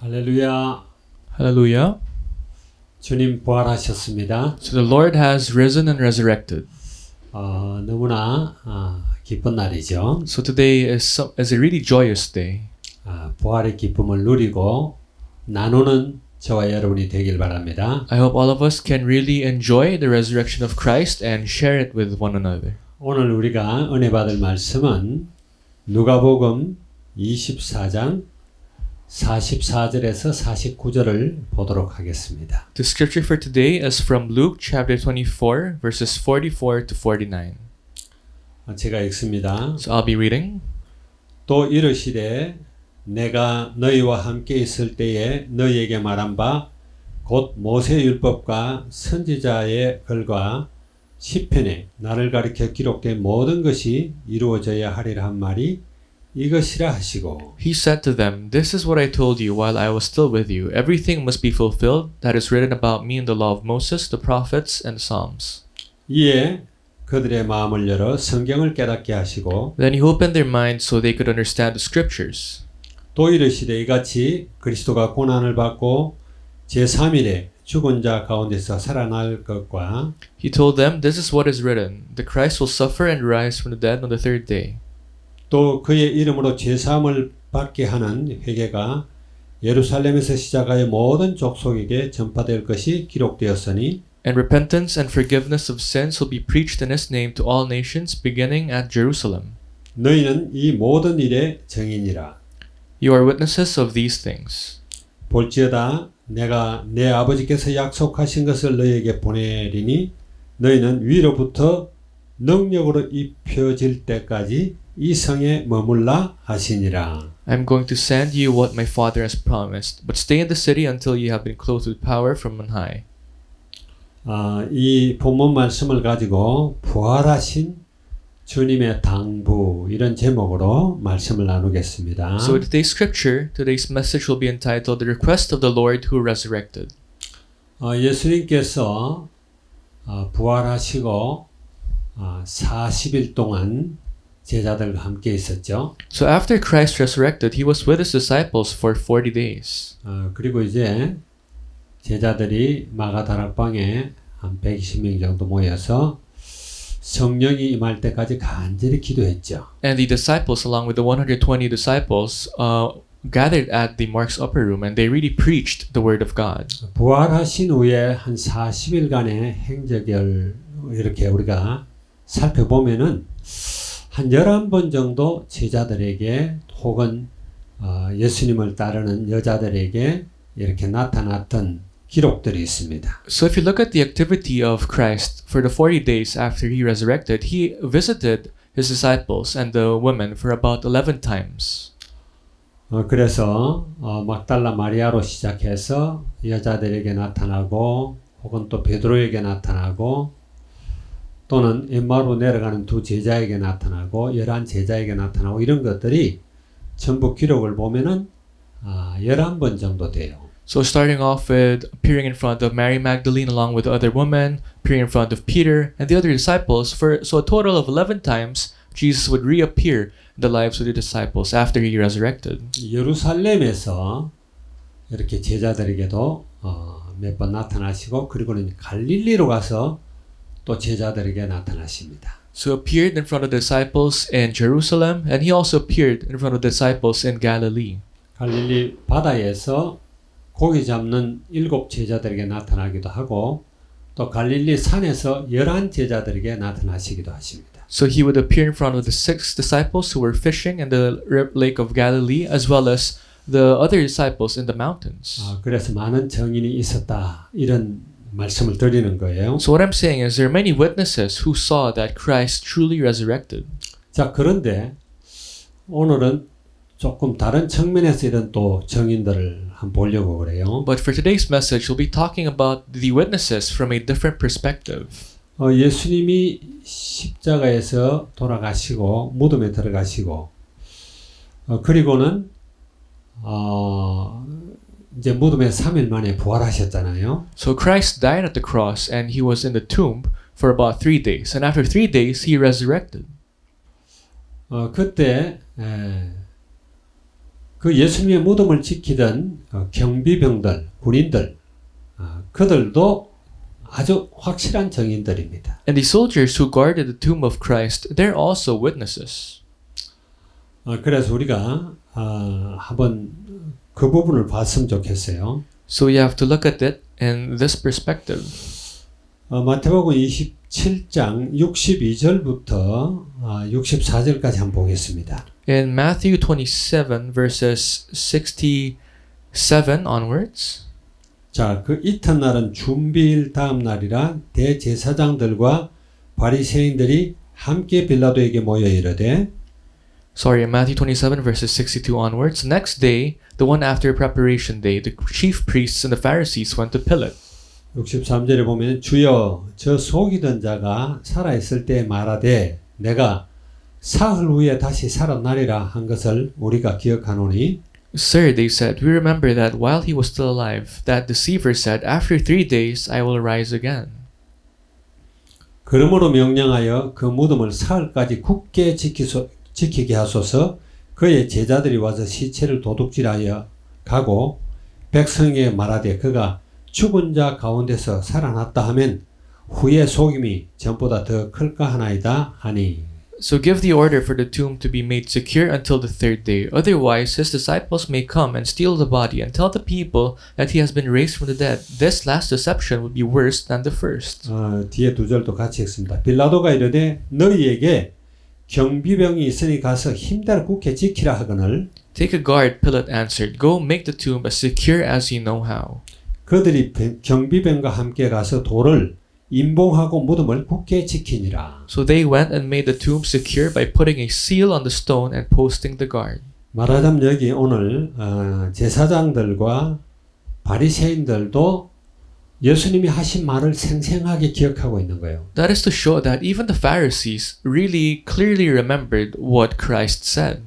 할렐루야. Hallelujah. 주님 부활하셨습니다. So the Lord has risen and resurrected. 너무나 기쁜 날이죠. So today is a really joyous day. 부활의 기쁨을 누리고 나누는 저와 여러분이 되길 바랍니다. I hope all of us can really enjoy the resurrection of Christ and share it with one another. 오늘 우리가 은혜 받을 말씀은 누가복음 24장 44절에서 49절을 보도록 하겠습니다. The scripture for today is from Luke chapter 24 verses 44 to 49. 제가 읽습니다. So I'll be reading. 또 이르시되 내가 너희와 함께 있을 때에 너희에게 말한 바 곧 모세율법과 선지자의 글과 시편에 나를 가리켜 기록된 모든 것이 이루어져야 하리라 한 말이 이것이라 하시고 He said to them, This is what I told you while I was still with you. Everything must be fulfilled that is written about me in the law of Moses, the prophets, and the Psalms. 이에 그들의 마음을 열어 성경을 깨닫게 하시고 Then he opened their minds so they could understand the scriptures. 또 이르시되 이같이 그리스도가 고난을 받고 제3일에 죽은 자 가운데서 살아날 것과 He told them, This is what is written. The Christ will suffer and rise from the dead on the third day. 또 그의 이름으로 죄사함을 받게 하는 회개가 예루살렘에서 시작하여 모든 족속에게 전파될 것이 기록되었으니 And repentance and forgiveness of sins will be preached in his name to all nations, beginning at Jerusalem. 너희는 이 모든 일의 증인이라. You are witnesses of these things. 볼지어다 내가 내 아버지께서 약속하신 것을 너희에게 보내리니 너희는 위로부터 능력으로 입혀질 때까지 이 성에 머물라 하시니라. I am going to send you what my Father has promised, but stay in the city until you have been clothed with power from on high. 이 본문 말씀을 가지고 부활하신 주님의 당부 이런 제목으로 말씀을 나누겠습니다. So today's scripture, today's message will be entitled The Request of the Lord Who Resurrected. 예수님께서 부활하시고 40일 동안 제자들과 함께 있었죠. So after Christ resurrected, he was with his disciples for 40 days. 그리고 이제 제자들이 마가다락방에 한 120명 정도 모여서 성령이 임할 때까지 간절히 기도했죠. And the disciples, along with the 120 disciples, gathered at the Mark's upper room and they really preached the word of God. 부활하신 후에 한 40일간의 행적을 이렇게 우리가 살펴보면은 한 11번 정도 제자들에게 혹은 예수님을 따르는 여자들에게 이렇게 나타났던 기록들이 있습니다. So if you look at the activity of Christ for the 40 days after he resurrected, he visited his disciples and the women for about 11 times. 그래서 막달라 마리아로 시작해서 여자들에게 나타나고 혹은 또 베드로에게 나타나고 또는 엠마오로 내려가는 두 제자에게 나타나고 11제자에게 나타나고 이런 것들이 전부 기록을 보면은 11번 정도 돼요. So starting off with appearing in front of Mary Magdalene along with other women, appearing in front of Peter and the other disciples, so a total of 11 times Jesus would reappear in the lives of the disciples after he resurrected. 예루살렘에서 이렇게 제자들에게도 몇 번 나타나시고 그리고는 갈릴리로 가서 또 제자들에게 나타나십니다. So appeared in front of the disciples in Jerusalem and he also appeared in front of the disciples in Galilee. 갈릴리 바다에서 고기 잡는 7 제자들에게 나타나기도 하고 또 갈릴리 산에서 11 제자들에게 나타나시기도 하십니다. So he would appear in front of the 6 disciples who were fishing in the lake of Galilee as well as the other disciples in the mountains. 그래서 많은 증인이 있었다 이런 말씀을 드리는 거예요. So what I'm saying is there are many witnesses who saw that Christ truly resurrected. 자, 그런데 오늘은 조금 다른 측면에서 이런 또 증인들을 한번 보려고 그래요. But for today's message, we'll be talking about the witnesses from a different perspective. 예수님이 십자가에서 돌아가시고 무덤에 들어가시고 그리고는 이제 무덤에 3일 만에 부활하셨잖아요. So Christ died at the cross and he was in the tomb for about 3 days. And after 3 days, he resurrected. 그때 그 예수님의 무덤을 지키던 경비병들, 군인들, 그들도 아주 확실한 증인들입니다. And the soldiers who guarded the tomb of Christ, they're also witnesses. 그래서 우리가 한번 그 부분을 봤으면 좋겠어요. So you have to look at it in this perspective. 마태복음 27장 62절부터 64절까지 한번 보겠습니다. In Matthew 27 verses 67 onwards. 자, 그 이튿날은 준비일 다음 날이라 대제사장들과 바리새인들이 함께 빌라도에게 모여 이르되 Sorry, in Matthew 27 verses 62 onwards. Next day, the one after preparation day, the chief priests and the Pharisees went to Pilate. 63절에 보면 주여 저 속이던 자가 살아있을 때 말하되 내가 사흘 후에 다시 살아나리라 한 것을 우리가 기억하노니 Sir, they said, we remember that while he was still alive, that deceiver said, after 3 days I will rise again. 그러므로 명령하여 그 무덤을 사흘까지 굳게 지키게 하소서. 그의 제자들이 와서 시체를 도둑질하여 가고 백성에게 말하되 그가 죽은 자 가운데서 살아났다 하면 후에 속임이 전보다 더 클까 하나이다 하니. So give the order for the tomb to be made secure until the 3rd day. Otherwise, his disciples may come and steal the body and tell the people that he has been raised from the dead. This last deception would be worse than the first. 뒤에 두 절도 같이 읽습니다. 빌라도가 이르되 너희에게 경비병이 있으니 가서 힘대로 굳게 지키라 하거늘 Take a guard, Pilate answered. Go make the tomb as secure as you know how. 그들이 경비병과 함께 가서 돌을 임봉하고 무덤을 굳게 지키니라. So they went and made the tomb secure by putting a seal on the stone and posting the guard. 말하자면 여기 오늘 제사장들과 바리새인들도 예수님이 하신 말을 생생하게 기억하고 있는 거예요. That is to show that even the Pharisees really clearly remembered what Christ said.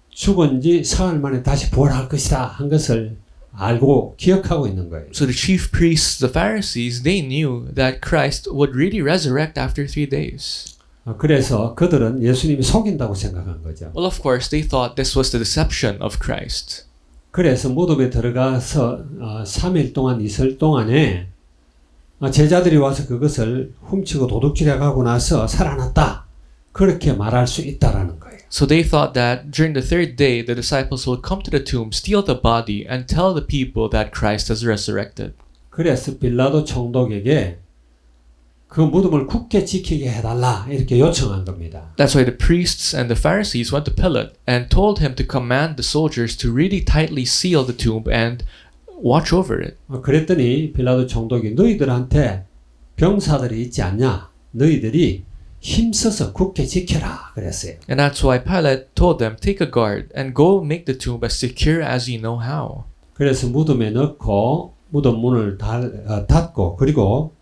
죽은 지 사흘 만에 다시 부활할 것이다 한 것을 알고 기억하고 있는 거예요. So the chief priests, the Pharisees, they knew that Christ would really resurrect after 3 days. 그래서 그들은 예수님이 속인다고 생각한 거죠. Well, of course, they thought this was the deception of Christ. 그래서 무덤에 들어가서 3일 동안 있을 동안에 제자들이 와서 그것을 훔치고 도둑질해 가고 나서 살아났다. 그렇게 말할 수 있다라는 거예요. So they thought that during the 3rd day, the disciples will come to the tomb, steal the body, and tell the people that Christ has resurrected. 그래서 빌라도 총독에게 그 무덤을 굳게 지키게 해달라 이렇게 요청한 겁니다. That's why the priests and the Pharisees went to Pilate and told him to command the soldiers to really tightly seal the tomb and watch over it. 그랬더니 빌라도 총독이 너희들한테 병사들이 있지 않냐? 너희들이 힘써서 굳게 지켜라 그랬어요. And that's why Pilate told them, take a guard and go make the tomb as secure as you know how. 그래서 무덤에 넣고 무덤 문을 닫고 그리고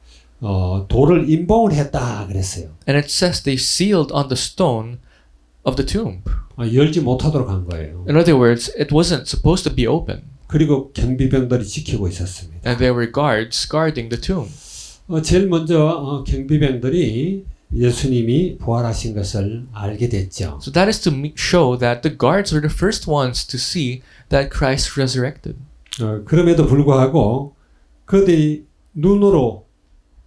돌을 임봉을 했다 그랬어요. And it says they sealed on the stone of the tomb. 열지 못하도록 한 거예요. In other words, it wasn't supposed to be open. 그리고 경비병들이 지키고 있었습니다. And there were guards guarding the tomb. 제일 먼저 경비병들이 예수님이 부활하신 것을 알게 됐죠. So that is to show that the guards were the first ones to see that Christ resurrected. 그럼에도 불구하고 그들이 눈으로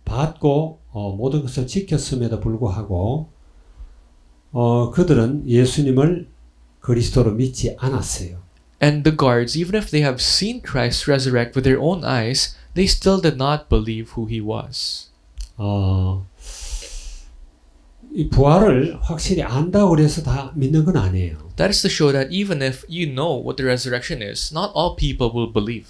봤고 모든 것을 지켰음에도 불구하고 그들은 예수님을 그리스도로 믿지 않았어요. And the guards, even if they have seen Christ resurrect with their own eyes, they still did not believe who he was. 이 부활을 확실히 안다고 해서 다 믿는 건 아니에요. That is to show that even if you know what the resurrection is, not all people will believe.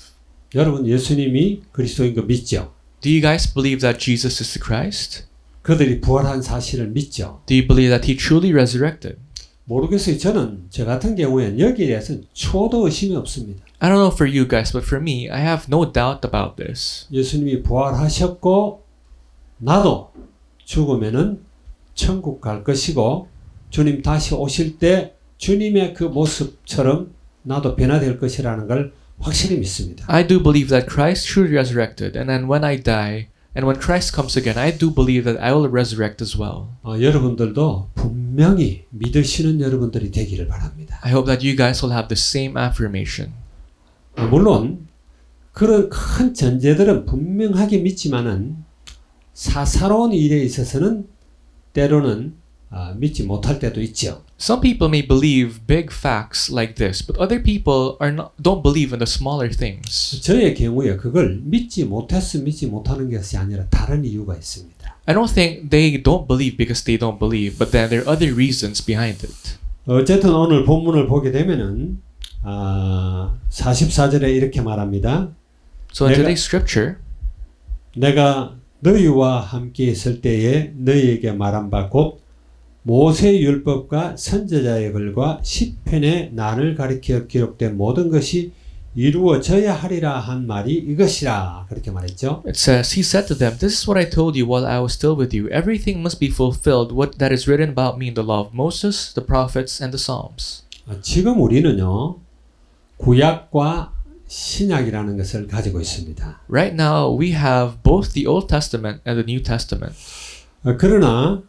여러분 예수님이 그리스도인 거 믿죠? Do you guys believe that Jesus is the Christ? 그들이 부활한 사실을 믿죠? Do you believe that he truly resurrected? 모르겠어요. 저는 저 같은 경우에는 여기에 대해서 초도 의심이 없습니다. I don't know for you guys, but for me, I have no doubt about this. 예수님이 부활하셨고 나도 죽으면은 천국 갈 것이고 주님 다시 오실 때 주님의 그 모습처럼 나도 변화될 것이라는 걸 확실히 믿습니다. I do believe that Christ truly resurrected, and then when I die And when Christ comes again, I do believe that I will resurrect as well. 여러분들도 분명히 믿으시는 여러분들이 되기를 바랍니다. I hope that you guys will have the same affirmation. 물론 그런 큰 전제들은 분명하게 믿지만은 사사로운 일에 있어서는 때로는 믿지 못할 때도 있죠. Some people may believe big facts like this, but other people don't believe in the smaller things. 저의 경우에 그걸 믿지 못하는 것이 아니라 다른 이유가 있습니다. I don't think they don't believe because they don't believe, but then there are other reasons behind it. 어쨌든 오늘 본문을 보게 되면은 44절에 이렇게 말합니다. So in today's scripture, 내가 너희와 함께 있을 때에 너희에게 말한 바 곧 모세의 율법과 선지자의 글과 시편의 난을 가리켜 기록된 모든 것이 이루어져야 하리라 한 말이 이것이라 그렇게 말했죠. it says, He said to them, This is what I told you while I was still with you. Everything must be fulfilled what that is written about me in the law of Moses, the prophets, and the Psalms. 지금 우리는요 구약과 신약이라는 것을 가지고 있습니다. Right now, we have both the Old Testament and the New Testament. 그러나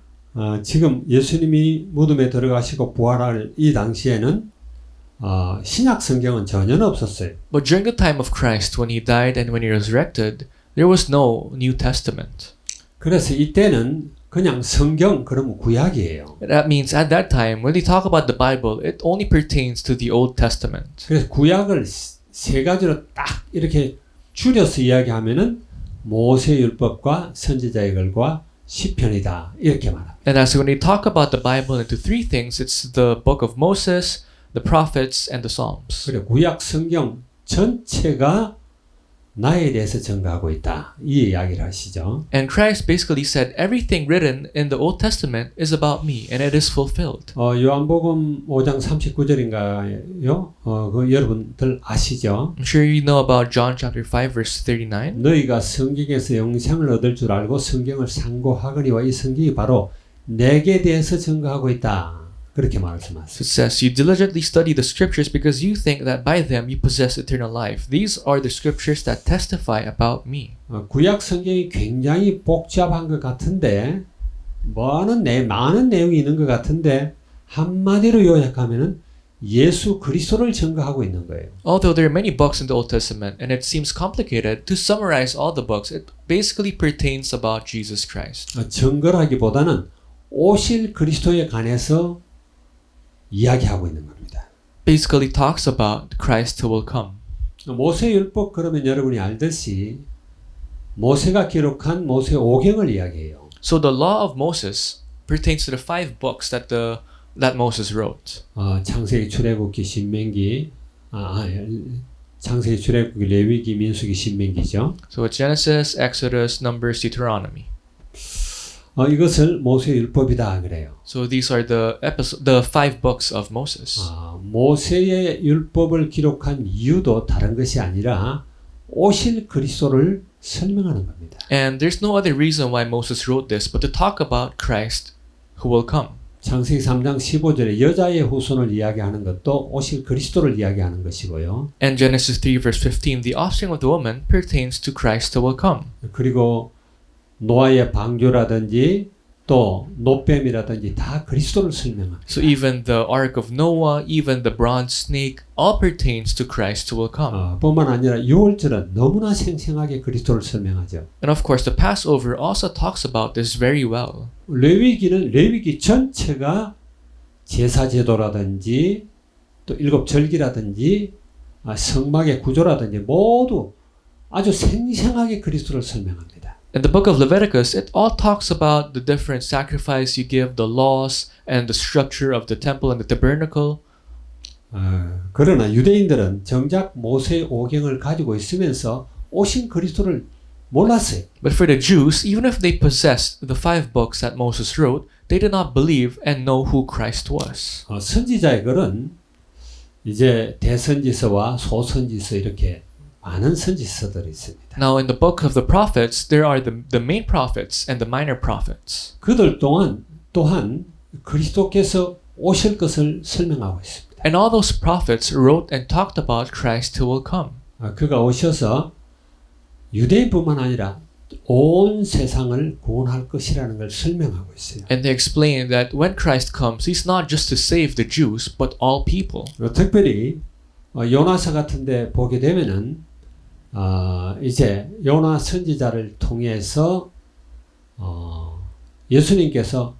지금 예수님이 무덤에 들어가시고 부활할 이 당시에는 신약 성경은 전혀 없었어요. But during the time of Christ, when He died and when He resurrected, there was no New Testament. 그래서 이때는 그냥 성경 그러면 구약이에요. That means at that time, when they talk about the Bible, it only pertains to the Old Testament. 그래서 구약을 세 가지로 딱 이렇게 줄여서 이야기하면은 모세 율법과 선지자의 글과 시편이다 이렇게 말합니다. And as when they talk about the Bible into three things, it's the book of Moses, the prophets, and the Psalms. 그래 구약 성경 전체가 나에 대해서 증거하고 있다 이 이야기를 하시죠. And Christ basically said everything written in the Old Testament is about me, and it is fulfilled. 요한복음 5장 39절인가요? 그 여러분들 아시죠? I'm sure you know about John chapter 5 verse 39. 너희가 성경에서 영생을 얻을 줄 알고 성경을 상고하거니와 이 성경이 바로 내게 대해서 증거하고 있다. 그렇게 말씀하세요. So it says, You diligently study the scriptures because you think that by them you possess eternal life. These are the scriptures that testify about me. 구약 성경이 굉장히 복잡한 것 같은데 많은 내용이 있는 것 같은데 한마디로 요약하면은 예수 그리스도를 증거하고 있는 거예요. Although there are many books in the Old Testament and it seems complicated, to summarize all the books, it basically pertains about Jesus Christ. 증거라기보다는 오실 그리스도에 관해서 이야기하고 있는 겁니다. Basically talks about Christ who will come. 모세 율법 그러면 여러분이 알듯이 모세가 기록한 모세 오경을 이야기해요. So the law of Moses pertains to the 5 books that Moses wrote. 창세기, 출애굽기, 신명기, 창세기, 출애굽기, 레위기, 민수기, 신명기죠. So it's Genesis, Exodus, Numbers, Deuteronomy. 이것을 모세 율법이다 그래요. So these are the 5 books of Moses. 모세의 율법을 기록한 이유도 다른 것이 아니라 오실 그리스도를 설명하는 겁니다. And there's no other reason why Moses wrote this but to talk about Christ who will come. 창세기 3장 15절에 여자의 후손을 이야기하는 것도 오실 그리스도를 이야기하는 것이고요. And Genesis 3 verse 15, the offspring of the woman pertains to Christ who will come. 그리고 노아의 방주라든지 또 노뱀이라든지 다 그리스도를 설명합니다. So even the ark of Noah, even the bronze snake, all pertains to Christ who will come. 뿐만 아니라 유월절은 너무나 생생하게 그리스도를 설명하죠. And of course the Passover also talks about this very well. 레위기는 레위기 전체가 제사제도라든지 또 일곱 절기라든지 성막의 구조라든지 모두 아주 생생하게 그리스도를 설명합니다. In the book of Leviticus, it all talks about the different sacrifice you give, the laws, and the structure of the temple and the tabernacle. 그러나 유대인들은 정작 모세 오경을 가지고 있으면서 오신 그리스도를 몰랐어요. But for the Jews, even if they possessed the 5 books that Moses wrote, they did not believe and know who Christ was. 선지자의 글은 이제 대선지서와 소선지서 이렇게 많은 선지서들이 있습니다. Now in the book of the prophets, there are the main prophets and the minor prophets. 그들 또한 그리스도께서 오실 것을 설명하고 있습니다. And all those prophets wrote and talked about Christ who will come. 그가 오셔서 유대인뿐만 아니라 온 세상을 구원할 것이라는 걸 설명하고 있어요. And they explain that when Christ comes, He's not just to save the Jews, but all people. 특별히 요나서 같은데 보게 되면은 이제 요나 선지자를 통해서 예수님께서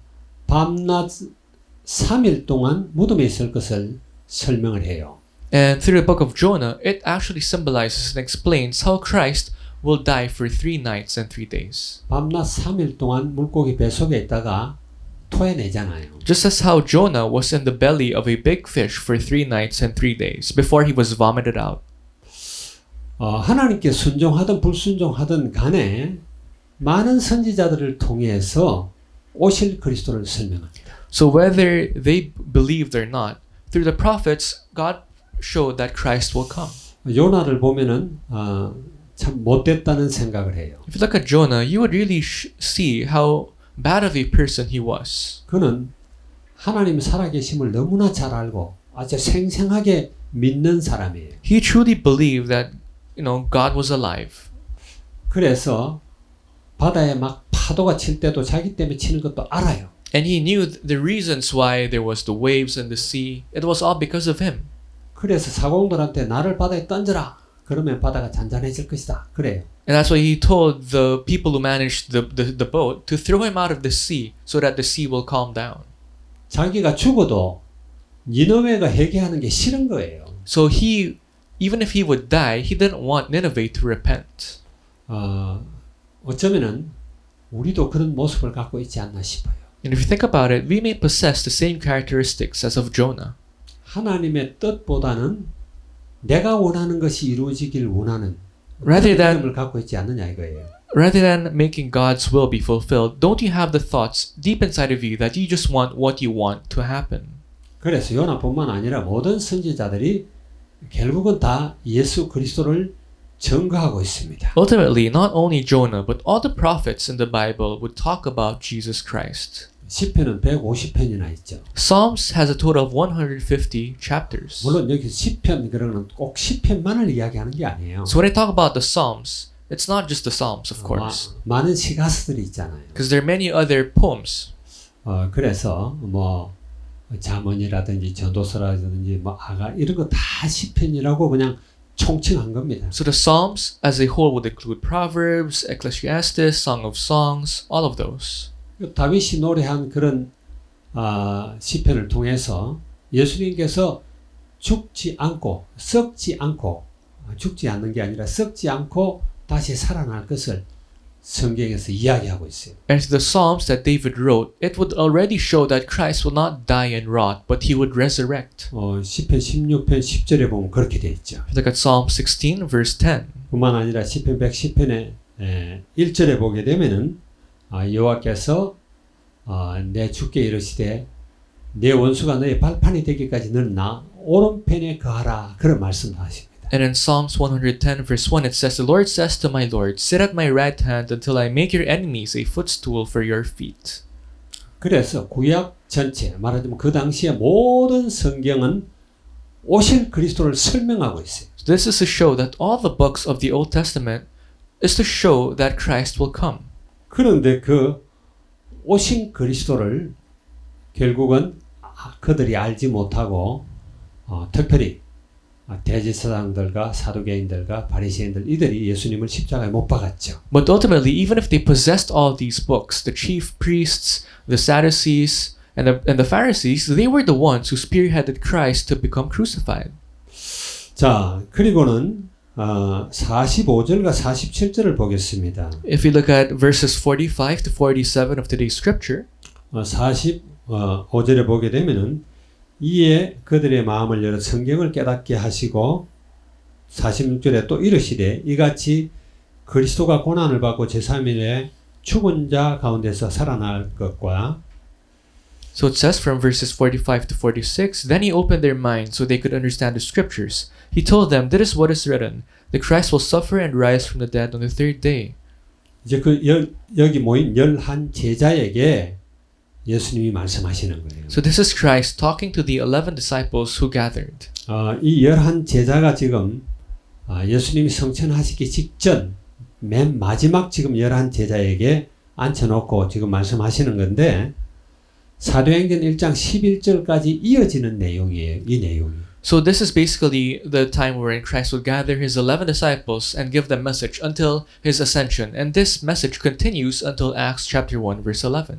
밤낮 3일 동안 무덤에 있을 것을 설명을 해요. And through the book of Jonah, it actually symbolizes and explains how Christ will die for 3 nights and 3 days. 밤낮 3일 동안 물고기 뱃속에 있다가 토해내잖아요. Just as how Jonah was in the belly of a big fish for 3 nights and 3 days before he was vomited out. 하나님께 순종하든 불순종하든 간에 많은 선지자들을 통해서 오실 그리스도를 설명합니다. So whether they believed or not, through the prophets, God showed that Christ will come. 요나를 보면은 참 못됐다는 생각을 해요. If you look at Jonah, you would really see how bad of a person he was. 그는 하나님 살아계심을 너무나 잘 알고 아주 생생하게 믿는 사람이에요. He truly believed that, God was alive. 그래서 바다에 막 파도가 칠 때도 자기 때문에 치는 것도 알아요. And he knew the reasons why there was the waves and the sea. It was all because of him. 그래서 사공들한테 나를 바다에 던져라. 그러면 바다가 잔잔해질 것이다. 그래요. And that's why he told the people who managed the boat to throw him out of the sea so that the sea will calm down. 자기가 죽어도 니느웨가 회개하는 게 싫은 거예요. So he, even if he would die, he didn't want Nineveh to repent. 어쩌면은 우리도 그런 모습을 갖고 있지 않나 싶어요. And if you think about it, we may possess the same characteristics as of Jonah. 하나님의 뜻보다는 내가 원하는 것이 이루어지길 원하는 Rather than 믿음을 갖고 있지 않느냐 이거예요. Rather than making God's will be fulfilled, don't you have the thoughts deep inside of you that you just want what you want to happen? 그래서 요나뿐만 아니라 모든 선지자들이 결국은 다 예수 그리스도를 증거하고 있습니다. Ultimately, not only Jonah, but all the prophets in the Bible would talk about Jesus Christ. 시편은 150편이나 있죠. Psalms has a total of 150 chapters. 물론 여기 시편 그러는 꼭 시편만을 이야기하는 게 아니에요. So when I talk about the Psalms, it's not just the Psalms, of course, 많은 시가스들이 있잖아요. because there are many other poems. 그래서 뭐 잠언이라든지 전도서라든지 뭐 아가 이런 거 다 시편이라고 그냥 총칭한 겁니다. So the Psalms as a whole would include Proverbs, Ecclesiastes, Song of Songs, all of those. 다윗이 노래한 그런 시편을 통해서 예수님께서 죽지 않고 썩지 않고 죽지 않는 게 아니라 썩지 않고 다시 살아날 것을 성경에서 이야기하고 있어요. And to the Psalms that David wrote, it would already show that Christ will not die and rot, but he would resurrect. 시편 16편 10절에 보면 그렇게 돼 있죠. Look at Psalm 16 verse 10. 뿐만 아니라 시편 110편의 1절에 보게 되면은 여호와께서 내 주께 이르시되 내 원수가 너의 발판이 되기까지 너는 나 오른편에 거하라 그런 말씀을 하십니다. And in Psalms 110 verse 1 it says, The Lord says to my Lord, Sit at my right hand until I make your enemies a footstool for your feet. 그래서 구약 전체 말하자면 그 당시의 모든 성경은 오실 그리스도를 설명하고 있어요. So this is to show that all the books of the Old Testament is to show that Christ will come. 그런데 그 오신 그리스도를 결국은 그들이 알지 못하고 특별히 대제사장들과 사두개인들과 바리새인들 이들이 예수님을 십자가에 못 박았죠. But ultimately, even if they possessed all these books, the chief priests, the Sadducees, and the Pharisees, they were the ones who spearheaded Christ to become crucified. 자, 그리고는 45절과 47절을 보겠습니다. If you look at verses 45 to 47 of today's scripture, 45절에 보게 되면은 이에 그들의 마음을 열어 성경을 깨닫게 하시고 46절에 또 이르시되 이같이 그리스도가 고난을 받고 제3일에 죽은 자 가운데서 살아날 것과 so it says from verses 45 to 46, Then he opened their minds so they could understand the scriptures. He told them, This is what is written, the Christ will suffer and rise from the dead on the third day. 이제 여기 모인 11 제자에게 예수님이 말씀하시는 거예요. So this is Christ talking to the 11 disciples who gathered. 이 11 제자가 지금 예수님이 성천하시기 직전 맨 마지막 지금 11 제자에게 앉혀놓고 지금 말씀하시는 건데 사도행전 1장 11절까지 이어지는 내용이에요. 이 내용이. So this is basically the time wherein Christ would gather his 11 disciples and give them message until his ascension. And this message continues until Acts chapter 1 verse 11.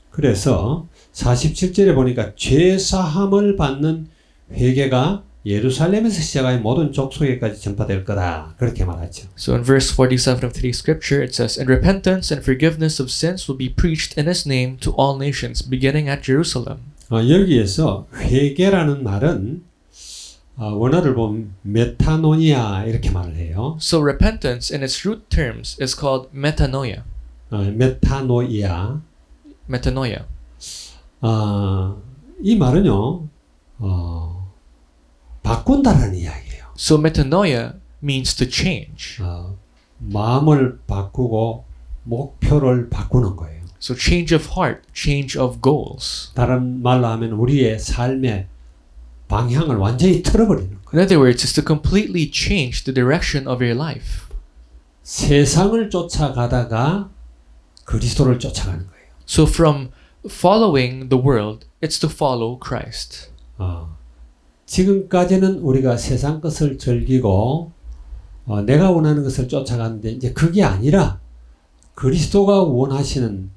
그래서 47절에 보니까 죄 사함을 받는 회개가 예루살렘에서 시작하여 모든 족속에까지 전파될 거다. 그렇게 말하죠. So in verse 47 of today's scripture it says, "And repentance and forgiveness of sins will be preached in his name to all nations, beginning at Jerusalem." 여기에서 회개라는 말은 원어를 보면 메타노니아 이렇게 말을 해요. So repentance in its root terms is called metanoia. 메타노이아. Metanoia. 이 말은요. 바꾼다라는 이야기예요. So metanoia means to change. 마음을 바꾸고 목표를 바꾸는 거예요. So change of heart, change of goals. 다른 말로 하면 우리의 삶의 방향을 완전히 틀어버리는 거예요. In other words, it's to completely change the direction of your life. 세상을 쫓아가다가 그리스도를 쫓아가는 거예요. So from following the world, it's to follow Christ. 지금까지는 우리가 세상 것을 즐기고 내가 원하는 것을 쫓아가는데 이제 그게 아니라 그리스도가 원하시는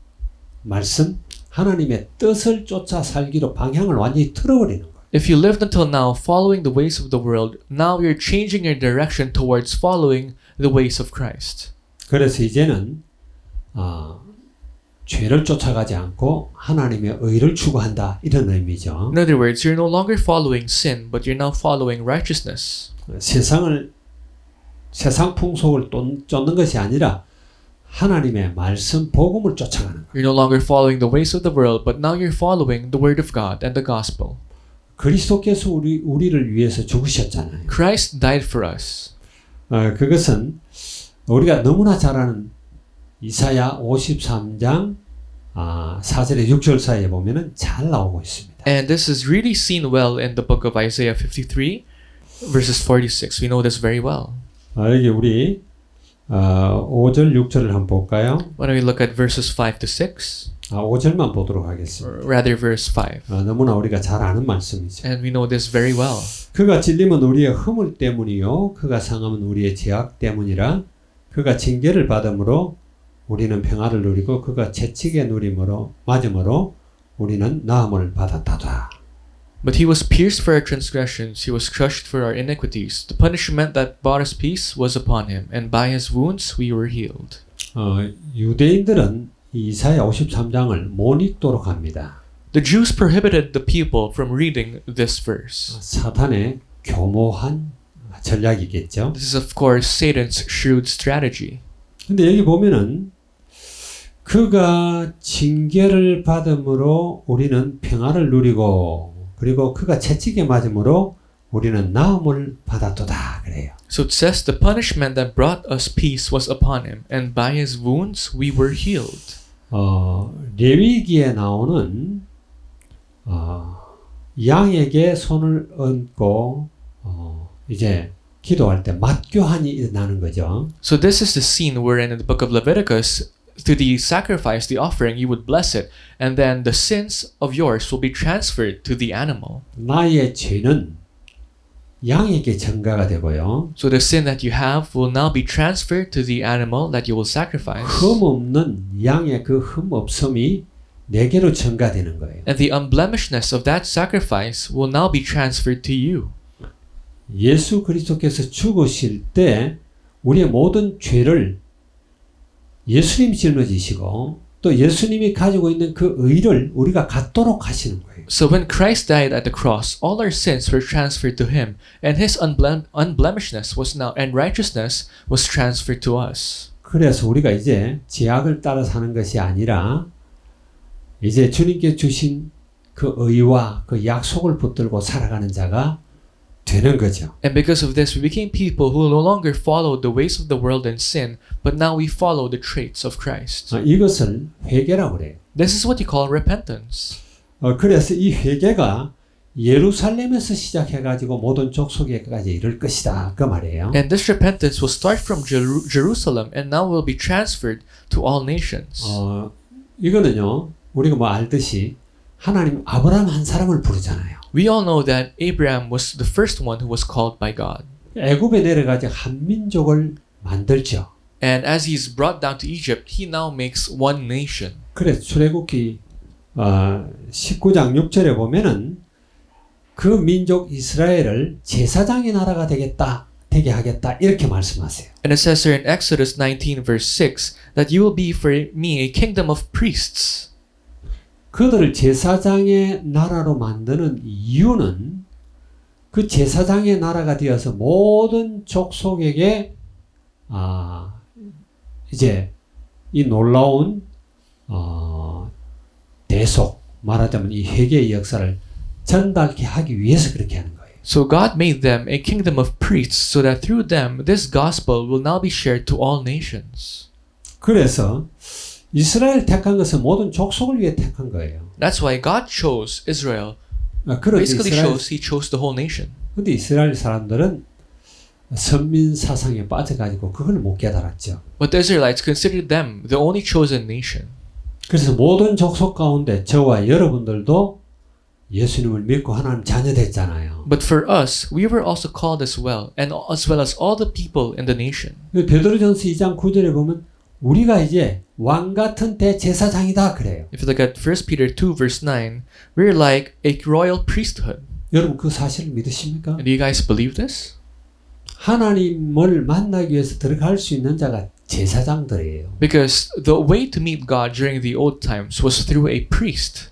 말씀, 하나님의 뜻을 쫓아 살기로 방향을 완전히 틀어버리는 거예요. If you lived until now following the ways of the world, now you're changing your direction towards following the ways of Christ. 그래서 이제는 죄를 쫓아가지 않고 하나님의 의를 추구한다 이런 의미죠. In other words, you're no longer following sin, but you're now following righteousness. 세상 풍속을 쫓는 것이 아니라 하나님의 말씀 복음을 쫓아가는 거예요. You're no longer following the ways of the world, but now you're following the word of God and the gospel. 그리스도께서 우리를 위해서 죽으셨잖아요. Christ died for us. 그것은 우리가 너무나 잘 아는 이사야 53장 4절에 6절 사이에 보면은 잘 나오고 있습니다. And this is really seen well in the book of Isaiah 53 verses 46. We know this very well. 여기 우리 5절 6절을 한번 볼까요? Why don't we look at verses 5 to 6? 5절만 보도록 하겠습니다. Or rather verse 5. 너무나 우리가 잘 아는 말씀이죠. And we know this very well. 그가 찔림은 우리의 허물 때문이요 그가 상함은 우리의 죄악 때문이라 그가 징계를 받음으로 우리는 평화를 누리고 그가 채찍에 맞음으로 우리는 나음을 받았다다. But he was pierced for our transgressions, he was crushed for our iniquities. The punishment that brought us peace was upon him, and by his wounds we were healed. 유대인들은 이사야 53장을 못 읽도록 합니다. The Jews prohibited the people from reading this verse. 사탄의 교모한 전략이겠죠. This is of course Satan's shrewd strategy. 근데 여기 보면은 그가 징계를 받음으로 우리는 평화를 누리고 그리고 그가 채찍에 맞음으로 우리는 나음을 받았도다 그래요. So it says the punishment that brought us peace was upon him, and by his wounds we were healed. 레위기에 나오는 양에게 손을 얹고 이제 기도할 때 맞교환이 일어나는 거죠. So this is the scene wherein in the book of Leviticus, through the sacrifice, the offering, you would bless it, and then the sins of yours will be transferred to the animal. 나의 죄는 양에게 전가가 되고요. So the sin that you have will now be transferred to the animal that you will sacrifice. 흠 없는 양의 그 흠 없음이 내게로 전가되는 거예요. And the unblemishedness of that sacrifice will now be transferred to you. 예수 그리스도께서 죽으실 때 우리의 모든 죄를 예수님이 짊어지시고 또 예수님이 가지고 있는 그 의를 우리가 갖도록 하시는 거예요. So when Christ died at the cross, all our sins were transferred to him, and his unblemishedness was now, and righteousness was transferred to us. 그래서 우리가 이제 죄악을 따라 사는 것이 아니라 이제 주님께 주신 그 의와 그 약속을 붙들고 살아가는 자가 되는 거죠. And because of this, we became people who no longer followed the ways of the world and sin, but now we follow the traits of Christ. 이것을 회개라고 그래요. This is what you call repentance. 그래서 이 회개가 예루살렘에서 시작해가지고 모든 족속에까지 이를 것이다 그 말이에요. And this repentance will start from Jerusalem and now will be transferred to all nations. 이거는요 우리가 뭐 알듯이 하나님 아브라함 한 사람을 부르잖아요. We all know that Abraham was the first one who was called by God. 애굽에 내려가서 한 민족을 만들죠. And as he's brought down to Egypt, he now makes one nation. 그래서 출애굽기 19장 6절에 보면은 그 민족 이스라엘을 제사장의 나라가 되게 하겠다 이렇게 말씀하세요. And it says here in Exodus 19 verse 6 that you will be for me a kingdom of priests. 그들을 제사장의 나라로 만드는 이유는 그 제사장의 나라가 되어서 모든 족속에게 이제 이 놀라운 대속 말하자면 이 회개의 역사를 전달케 하기 위해서 그렇게 하는 거예요. So God made them a kingdom of priests so that through them this gospel will now be shared to all nations. 그래서 이스라엘 택한 것은 모든 족속을 위해 택한 거예요. That's why God chose Israel. 그런데 Basically he chose the whole nation. 근데 이스라엘 사람들은 선민 사상에 빠져가지고 그걸 못 깨달았죠. But the Israelites considered them the only chosen nation. 그래서 모든 족속 가운데 저와 여러분들도 예수님을 믿고 하나님 자녀 됐잖아요. But for us, we were also called as well, and as well as all the people in the nation. 베드로전서 2장 9절에 보면 우리가 이제 왕 같은 대제사장이다 그래요. If you look at 1 Peter 2 verse 9, we're like a royal priesthood. 여러분 그 사실을 믿으십니까? And do you guys believe this? 하나님을 만나기 위해서 들어갈 수 있는 자가 제사장들이에요. Because the way to meet God during the old times was through a priest.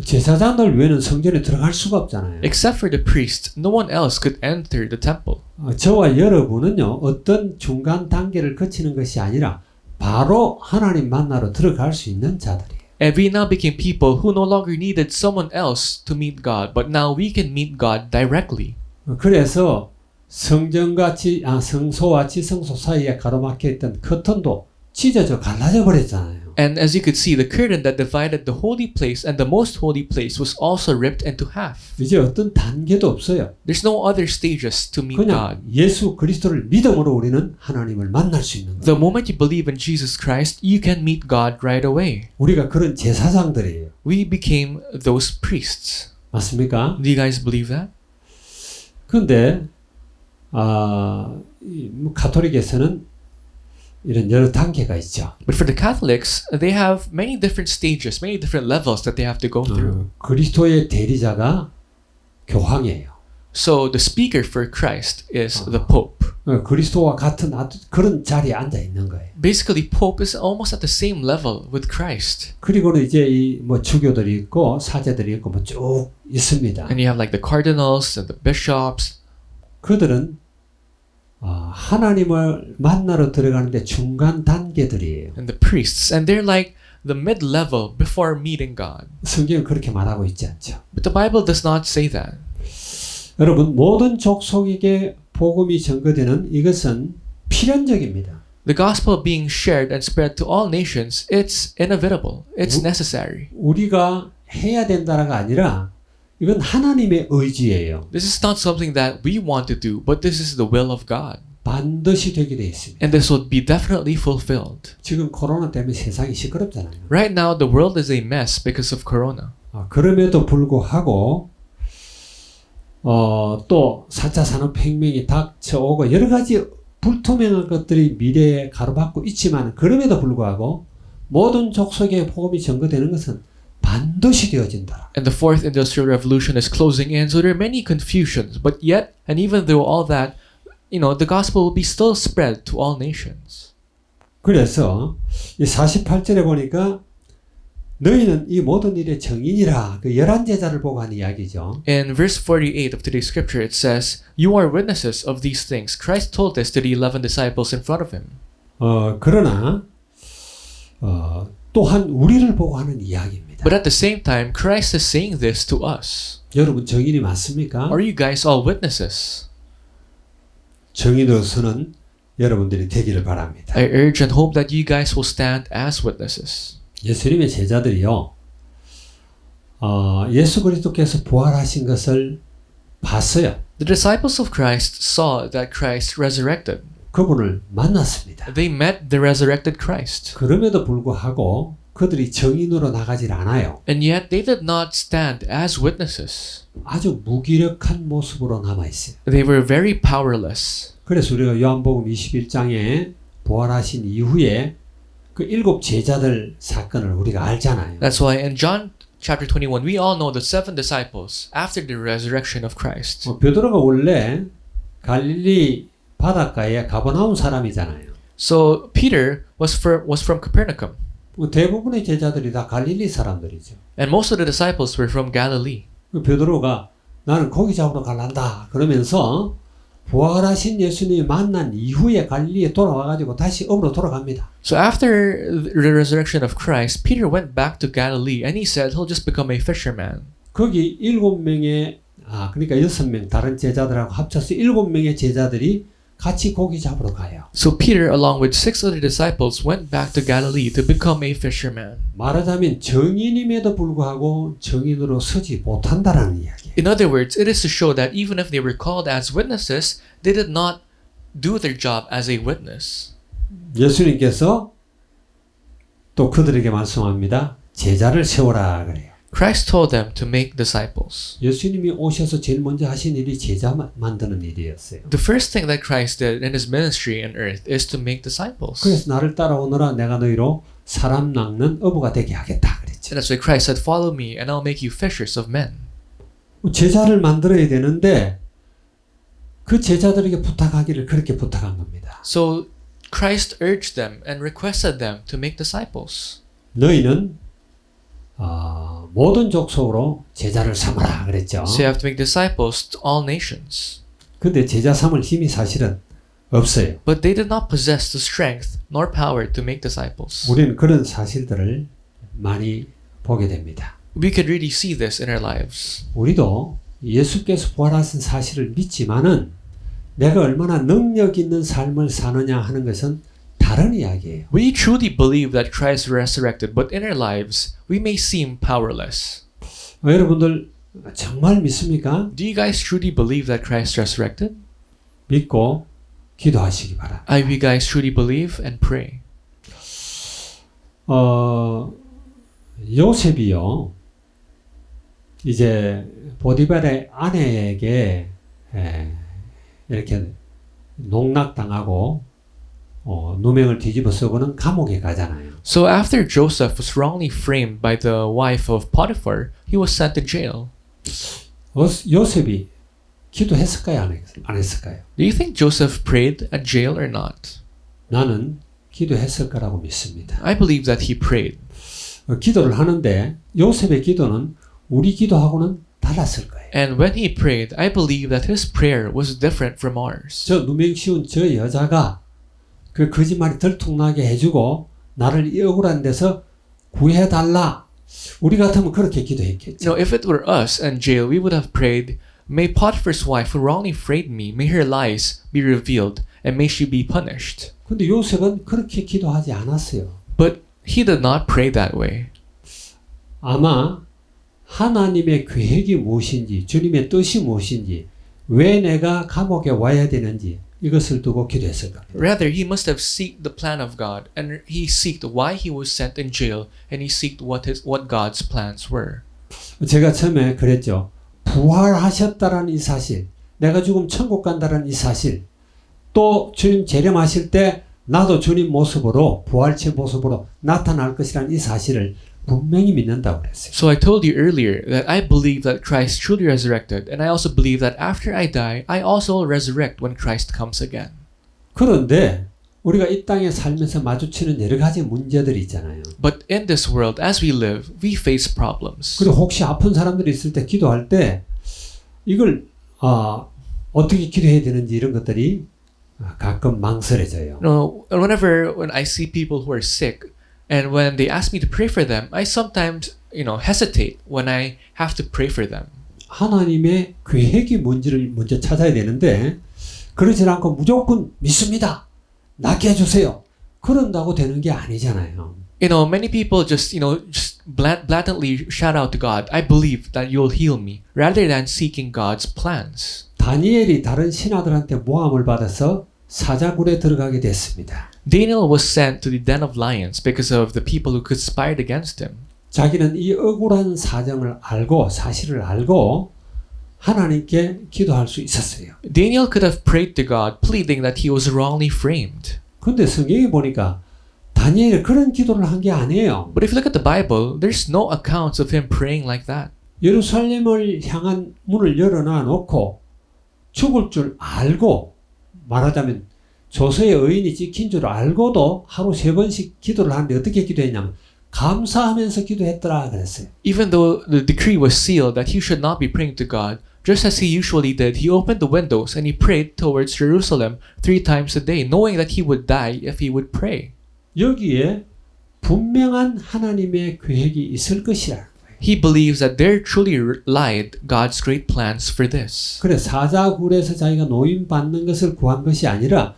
제사장들 외에는 성전에 들어갈 수가 없잖아요. Except for the priest, no one else could enter the temple. 저와 여러분은요 어떤 중간 단계를 거치는 것이 아니라 바로 하나님 만나러 들어갈 수 있는 자들이에요. And we now became people who no longer needed someone else to meet God, but now we can meet God directly. 그래서 성소와 지성소 사이에 가로막혀 있던 커튼도 찢어져 갈라져 버렸잖아요. And as you could see, the curtain that divided the holy place and the most holy place was also ripped into half. 이제 어떤 단계도 없어요. There's no other stages to meet God. 그냥 예수 그리스도를 믿음으로 우리는 하나님을 만날 수 있는 거예요. The moment you believe in Jesus Christ, you can meet God right away. 우리가 그런 제사장들이에요. We became those priests. 맞습니까? Do you guys believe that? 그런데 가톨릭에서는 이런 여러 단계가 있죠. But for the Catholics, they have many different stages, many different levels that they have to go through. 그리스도의 대리자가 교황이에요. So the speaker for Christ is the Pope. 그리스도와 같은 그런 자리에 앉아 있는 거예요. Basically, Pope is almost at the same level with Christ. 그리고는 이제 이 뭐 주교들이 있고 사제들이 있고 뭐 쭉 있습니다. And you have like the cardinals and the bishops. 그들은 하나님을 만나러 들어가는데 중간 단계들이에요. And the priests, and they're like the mid-level before meeting God. 성경은 그렇게 말하고 있지 않죠. But the Bible does not say that. 여러분 모든 족속에게 복음이 전거되는 이것은 필연적입니다. The gospel being shared and spread to all nations, it's inevitable. It's necessary. 우리가 해야 된다가 아니라 이건 하나님의 의지예요. This is not something that we want to do, but this is the will of God. 반드시 되게 돼 있습니다. And this will be definitely fulfilled. 지금 코로나 때문에 세상이 시끄럽잖아요. Right now, the world is a mess because of corona. 그럼에도 불구하고 또 4차 산업혁명이 닥쳐오고 여러 가지 불투명한 것들이 미래에 가로막고 있지만 그럼에도 불구하고 모든 족속의 복음이 전거되는 것은 반드시 되어진다. And the fourth industrial revolution is closing in, so there are many confusions. But yet, and even though all that, the gospel will be still spread to all nations. 그래서 이 48절에 보니까 너희는 이 모든 일의 증인이라 그 11제자를 보고 하는 이야기죠. In verse 48 of today's scripture, it says, "You are witnesses of these things." Christ told this to the 11 disciples in front of him. 그러나 또한 우리를 보고 하는 이야기입니다. But at the same time, Christ is saying this to us. 여러분 증인이 맞습니까? Are you guys all witnesses? 증인으로서는 여러분들이 되기를 바랍니다. I urge and hope that you guys will stand as witnesses. 예수님의 제자들이요. 예수 그리스도께서 부활하신 것을 봤어요. The disciples of Christ saw that Christ resurrected. 그분을 만났습니다. They met the resurrected Christ. 그럼에도 불구하고 그들이 증인으로 나가질 않아요. And yet they did not stand as witnesses. 아주 무기력한 모습으로 남아있어요. They were very powerless. 그래서 우리가 요한복음 21장에 부활하신 이후에 그 7 제자들 사건을 우리가 알잖아요. That's why in John chapter 21, we all know the 7 disciples after the resurrection of Christ. 베드로가 원래 갈릴리 바닷가에 가버나움 사람이잖아요. So Peter was from Capernaum, 대부분의 제자들이 다 갈릴리 사람들이죠. and most of the disciples were from Galilee. 베드로가 나는 고기 잡으러 갈란다 그러면서 부활하신 예수님이 만난 이후에 갈릴리에 돌아와가지고 다시 업으로 돌아갑니다. So after the resurrection of Christ, Peter went back to Galilee, and he said he'll just become a fisherman. 거기 7명의 그러니까 6명 다른 제자들하고 합쳐서 7명의 제자들이 같이 고기 잡으러 가요. So Peter, along with 6 other disciples, went back to Galilee to become a fisherman. 말하자면 정인임에도 불구하고 정인으로 서지 못한다라는 이야기예요. In other words, it is to show that even if they were called as witnesses, they did not do their job as a witness. 예수님께서 또 그들에게 말씀합니다. 제자를 세워라 그래요. Christ told them to make disciples. 예수님이 오셔서 제일 먼저 하신 일이 제자 만드는 일이었어요. The first thing that Christ did in his ministry on earth is to make disciples. 그래서 나를 따라오너라 내가 너희로 사람 낚는 어부가 되게 하겠다 그랬죠. And that's why Christ said, "Follow me, and I'll make you fishers of men." 제자를 만들어야 되는데 그 제자들에게 부탁하기를 그렇게 부탁한 겁니다. So Christ urged them and requested them to make disciples. 너희는 모든 족속으로 제자를 삼아라 그랬죠. So you have to make disciples to all nations. 근데 제자 삼을 힘이 사실은 없어요. But they did not possess the strength nor power to make disciples. 우리는 그런 사실들을 많이 보게 됩니다. We could really see this in our lives. 우리도 예수께서 부활하신 사실을 믿지만은 내가 얼마나 능력 있는 삶을 사느냐 하는 것은 다른 이야기예요. We truly believe that Christ resurrected, but in our lives, we may seem powerless. 여러분들 정말 믿습니까? Do you guys truly believe that Christ resurrected? 믿고 기도하시기 바랍니다. You guys truly believe and pray. 요셉이요. 이제 보디발의 아내에게 이렇게 농락당하고 누명을 뒤집어 쓰고는 감옥에 가잖아요. So after Joseph was wrongly framed by the wife of Potiphar, he was sent to jail. 요셉이 기도했을까요? 안 했을까요? Do you think Joseph prayed at jail or not? 나는 기도했을 거라고 믿습니다. I believe that he prayed. 기도를 하는데 요셉의 기도는 우리 기도하고는 달랐을 거예요. And when he prayed, I believe that his prayer was different from ours. 저 누명 씌운 저 여자가 그 거짓말이 들통나게 해주고 나를 이 억울한 데서 구해달라. 우리 같으면 그렇게 기도했겠죠. You know, if it were us in jail, we would have prayed, "May Potiphar's wife who wrongly framed me, may her lies be revealed, and may she be punished." 근데 요셉은 그렇게 기도하지 않았어요. But he did not pray that way. 아마 하나님의 계획이 무엇인지, 주님의 뜻이 무엇인지, 왜 내가 감옥에 와야 되는지 이것을 두고 기도했을 겁니다. Rather, he must have sought the plan of God, and he sought why he was sent in jail, and he sought what God's plans were. 제가 처음에 그랬죠. 부활하셨다라는 이 사실, 내가 죽으면 천국 간다라는 이 사실, 또 주님 재림하실 때 나도 주님 모습으로 부활체 모습으로 나타날 것이라는 이 사실을 분명히 믿는다고 그랬어요. So I told you earlier that I believe that Christ truly resurrected, and I also believe that after I die, I also will resurrect when Christ comes again. 그런데 우리가 이 땅에 살면서 마주치는 여러 가지 문제들이 있잖아요. But in this world, as we live, we face problems. 그리고 혹시 아픈 사람들이 있을 때 기도할 때 이걸 어떻게 기도해야 되는지 이런 것들이 가끔 망설여져요. When I see people who are sick, and when they ask me to pray for them, I sometimes, hesitate when I have to pray for them. 하나님의 계획이 뭔지를 먼저 찾아야 되는데 그러지 않고 무조건 믿습니다. 낫게 해주세요. 그런다고 되는 게 아니잖아요. Many people just blatantly shout out to God, I believe that you'll heal me, rather than seeking God's plans. 다니엘이 다른 신하들한테 모함을 받아서 사자굴에 들어가게 됐습니다. Daniel was sent to the den of lions because of the people who conspired against him. 자기는 이 억울한 사정을 알고 사실을 알고 하나님께 기도할 수 있었어요. Daniel could have prayed to God, pleading that he was wrongly framed. 근데 성경에 보니까 다니엘이 그런 기도를 한 게 아니에요. But if you look at the Bible, there's no accounts of him praying like that. 예루살렘을 향한 문을 열어놔 놓고 죽을 줄 알고, 말하자면 조서의 의인이 찍힌 줄 알고도 하루 3번씩 기도를 하는데 어떻게 기도했냐면 감사하면서 기도했더라 그랬어요. Even though the decree was sealed that he should not be praying to God, just as he usually did, he opened the windows and he prayed towards Jerusalem 3 times a day, knowing that he would die if he would pray. 여기에 분명한 하나님의 계획이 있을 것이라. He believes that there truly lied God's great plans for this. 그래 사자굴에서 자기가 노임 받는 것을 구한 것이 아니라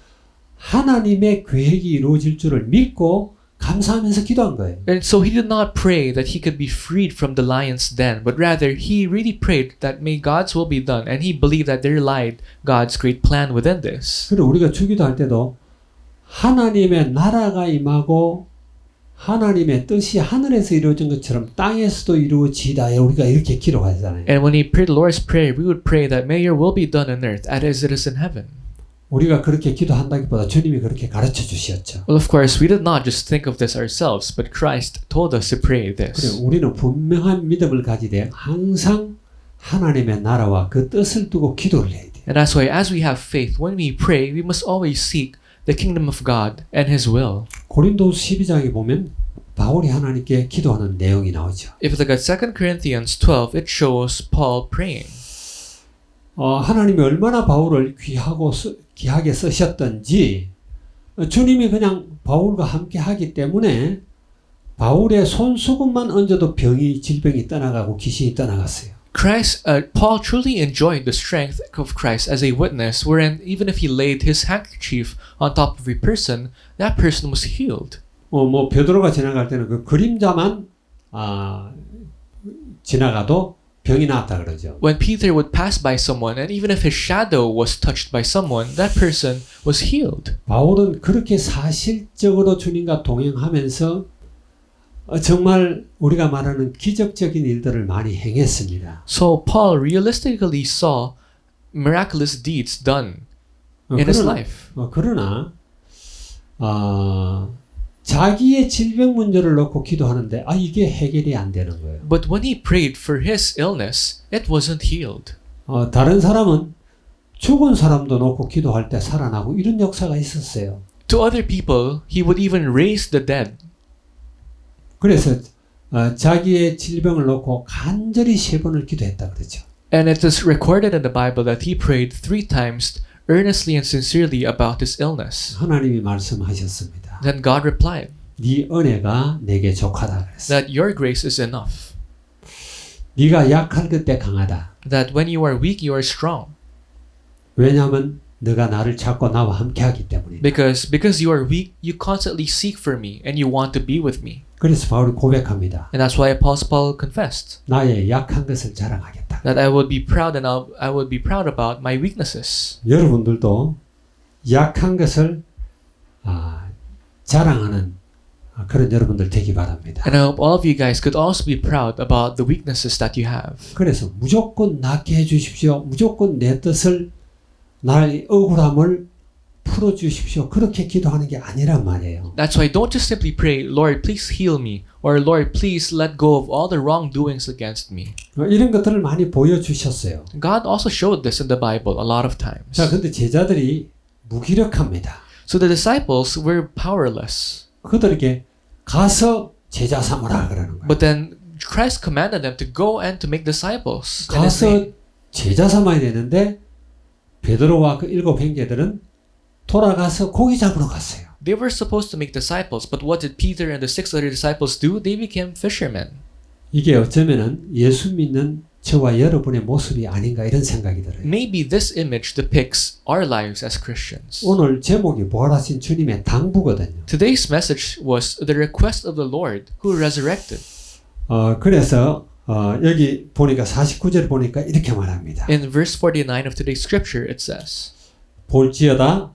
하나님의 계획이 이루어질 줄을 믿고 감사하면서 기도한 거예요. And so he did not pray that he could be freed from the lion's den, but rather he really prayed that may God's will be done, and he believed that there lied God's great plan within this. 그리고 우리가 주기도할 때도 하나님의 나라가 임하고 하나님의 뜻이 하늘에서 이루어진 것처럼 땅에서도 이루어지다. 우리가 이렇게 기도하잖아요. And when he prayed the Lord's Prayer, we would pray that may your will be done on earth as it is in heaven. 우리가 그렇게 기도한다기보다 주님이 그렇게 가르쳐 주셨죠. Well, of course, we did not just think of this ourselves, but Christ told us to pray 그래, this. 우리는 분명한 믿음을 가지되 항상 하나님의 나라와 그 뜻을 두고 기도를 해야 돼. And that's why as we have faith, when we pray, we must always seek the kingdom of God and His will. 고린도후서 12장에 보면 바울이 하나님께 기도하는 내용이 나오죠. If you look at 2 Corinthians 12, it shows Paul praying. 하나님이 얼마나 바울을 귀하게 쓰셨던지 주님이 그냥 바울과 함께 하기 때문에 바울의 손수건만 얹어도 질병이 떠나가고 귀신이 떠나갔어요. Paul truly enjoyed the strength of Christ as a witness, wherein even if he laid his handkerchief on top of a person, that person was healed. 베드로가 지나갈 때는 그 그림자만 지나가도 병이 나았다 그러죠. When Peter would pass by someone, and even if his shadow was touched by someone, that person was healed. 바울은 그렇게 사실적으로 주님과 동행하면서 정말 우리가 말하는 기적적인 일들을 많이 행했습니다. So Paul realistically saw miraculous deeds done in his life. 그러나 자기의 질병 문제를 놓고 기도하는데 이게 해결이 안 되는 거예요. But when he prayed for his illness, it wasn't healed. 다른 사람은 죽은 사람도 놓고 기도할 때 살아나고 이런 역사가 있었어요. To other people, he would even raise the dead. 그래서 자기의 질병을 놓고 간절히 3번을 기도했다 그러죠. And it is recorded in the Bible that he prayed 3 times earnestly and sincerely about his illness. 하나님이 말씀하셨습니다. Then God replied, 네 은혜가 내게 족하다 그랬어요. that your grace is enough. 네가 약할 그때 강하다. That when you are weak, you are strong. 왜냐하면 네가 나를 찾고 나와 함께하기 때문이다. Because you are weak, you constantly seek for me and you want to be with me. 그래서 바울이 고백합니다. And that's why Apostle Paul confessed 나의 약한 것을 자랑하겠다. that I would be proud and I would be proud about my weaknesses. 여러분들도 약한 것을 자랑하는 그런 여러분들 되기 바랍니다. And I hope all of you guys could also be proud about the weaknesses that you have. 그래서 무조건 낫게 해주십시오. 무조건 내 뜻을 나의 억울함을 풀어주십시오. 그렇게 기도하는 게 아니란 말이에요. That's why don't just simply pray, Lord, please heal me, or Lord, please let go of all the wrongdoings against me. 이런 것들을 많이 보여주셨어요. God also showed this in the Bible a lot of times. 자, 근데 제자들이 무기력합니다. So the disciples were powerless. 그들에게 가서 제자 삼으라 그러는 거예요. But then Christ commanded them to go and to make disciples. in His 가서 name. 제자 삼아야 되는데 베드로와 그 7 형제들은 돌아가서 고기 잡으러 갔어요. They were supposed to make disciples, but what did Peter and the 6 other disciples do? They became fishermen. 이게 어쩌면은 예수 믿는 저와 여러분의 모습이 아닌가 이런 생각이 들어요. Maybe this image depicts our lives as Christians. 오늘 제목이 부활하신 주님의 당부거든요. Today's message was the request of the Lord who resurrected. 그래서 여기 보니까 49절 보니까 이렇게 말합니다. In verse 49 of today's scripture, it says, 볼지어다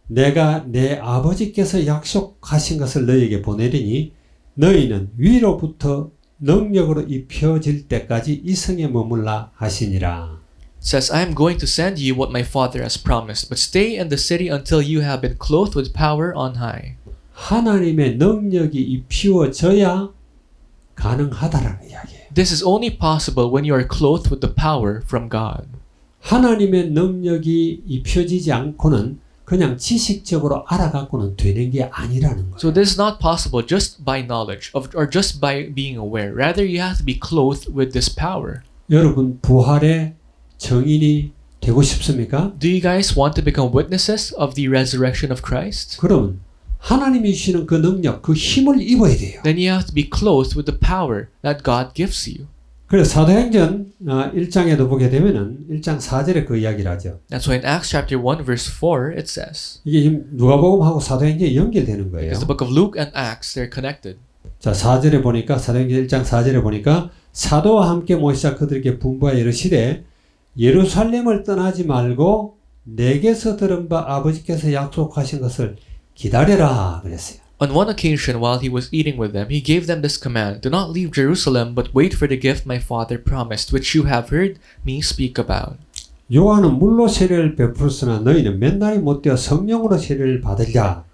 내가 내 아버지께서 약속하신 것을 너희에게 보내리니 너희는 위로부터 능력으로 입혀질 때까지 이 성에 머물라 하시니라. It says, I am going to send you what my father has promised, but stay in the city until you have been clothed with power on high. 하나님의 능력이 입히워져야 가능하다라는 이야기예요. This is only possible when you are clothed with the power from God. 하나님의 능력이 입혀지지 않고는 그냥 지식적으로 알아갖고는 되는 게 아니라는 거예요. So this is not possible just by knowledge or just by being aware. Rather, you have to be clothed with this power. 여러분 부활의 증인이 되고 싶습니까? Do you guys want to become witnesses of the resurrection of Christ? 그러면 하나님이 주시는 그 능력, 그 힘을 입어야 돼요. Then you have to be clothed with the power that God gives you. 그래서 사도행전 1장에도 보게 되면은 1장 4절에 그 이야기를 하죠. That's why in Acts chapter 1 verse 4 it says, 이게 지금 누가복음하고 사도행전이 연결되는 거예요. because the book of Luke and Acts, they're connected. 자, 4절에 보니까 사도행전 1장 4절에 보니까 사도와 함께 모시자 그들에게 분부하여 이르시되 예루살렘을 떠나지 말고 내게서 들은 바 아버지께서 약속하신 것을 기다려라 그랬어요. On one occasion, while he was eating with them, he gave them this command, do not leave Jerusalem, but wait for the gift my father promised, which you have heard me speak about. 요한은 물로 세례를 베풀었으나 너희는 몇 날이 못되어 성령으로 세례를 받으리라